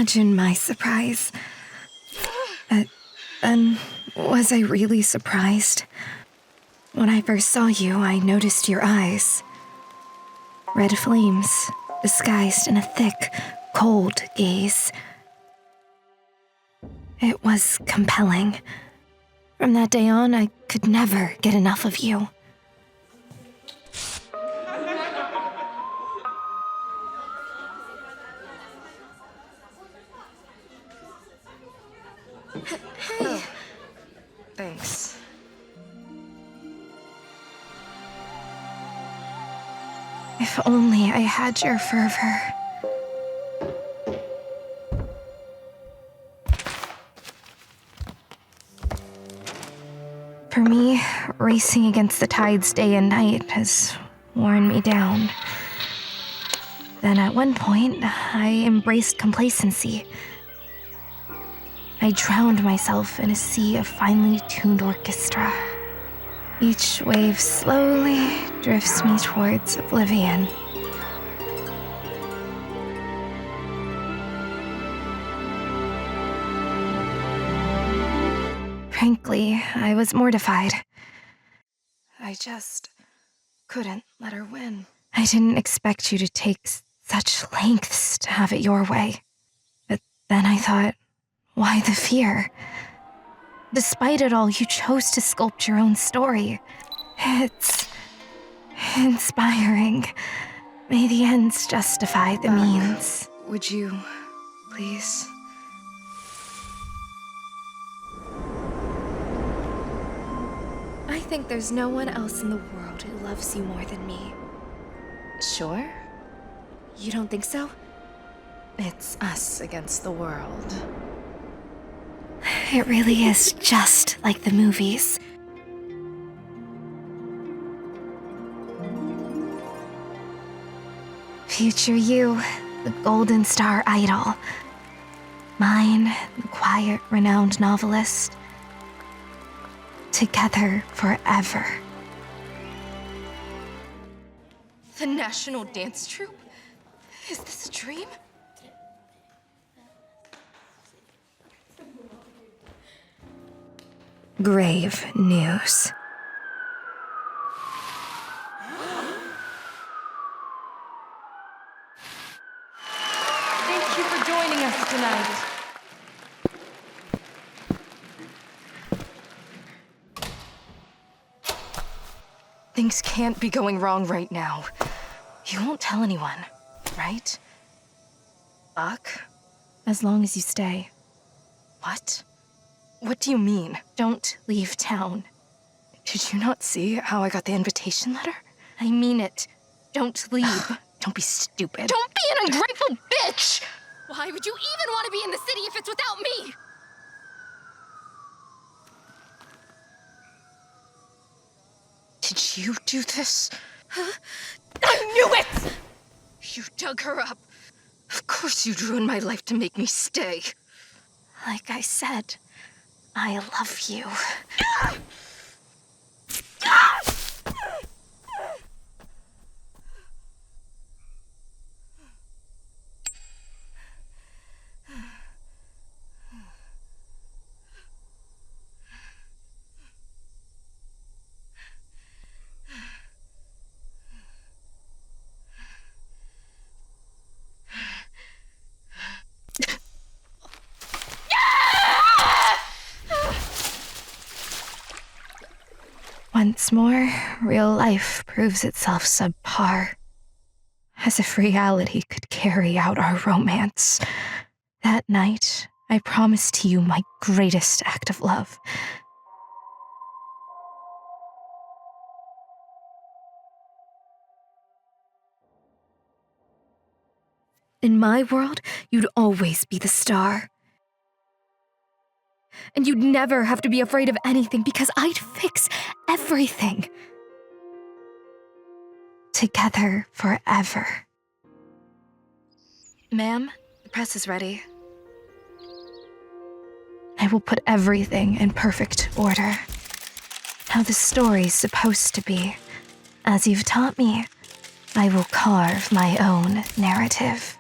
imagine my surprise. And was I really surprised? When I first saw you, I noticed your eyes. Red flames, disguised in a thick, cold gaze. It was compelling. From that day on, I could never get enough of you. Hey. Thanks. If only I had your fervor. For me, racing against the tides day and night has worn me down. Then at one point, I embraced complacency. I drowned myself in a sea of finely tuned orchestra. Each wave slowly drifts me towards oblivion. Frankly, I was mortified. I just couldn't let her win. I didn't expect you to take such lengths to have it your way. But then I thought, why the fear? Despite it all, you chose to sculpt your own story. It's inspiring. May the ends justify the means. Would you, please? I think there's no one else in the world who loves you more than me. Sure. You don't think so? It's us against the world. It really is just like the movies. Future you, the Golden Star idol. Mine, the quiet, renowned novelist. Together forever. The National Dance Troupe? Is this a dream? Grave news. Thank you for joining us tonight. Things can't be going wrong right now. You won't tell anyone, right? Buck? As long as you stay. What? What do you mean? Don't leave town. Did you not see how I got the invitation letter? I mean it. Don't leave. Don't be stupid. Don't be an ungrateful bitch! Why would you even want to be in the city if it's without me? Did you do this? I knew it! You dug her up. Of course you'd ruin my life to make me stay. Like I said, I love you. Once more, real life proves itself subpar. As if reality could carry out our romance. That night, I promised to you my greatest act of love. In my world, you'd always be the star. And you'd never have to be afraid of anything because I'd fix everything. Together forever. Ma'am, the press is ready. I will put everything in perfect order. How the story's supposed to be. As you've taught me, I will carve my own narrative.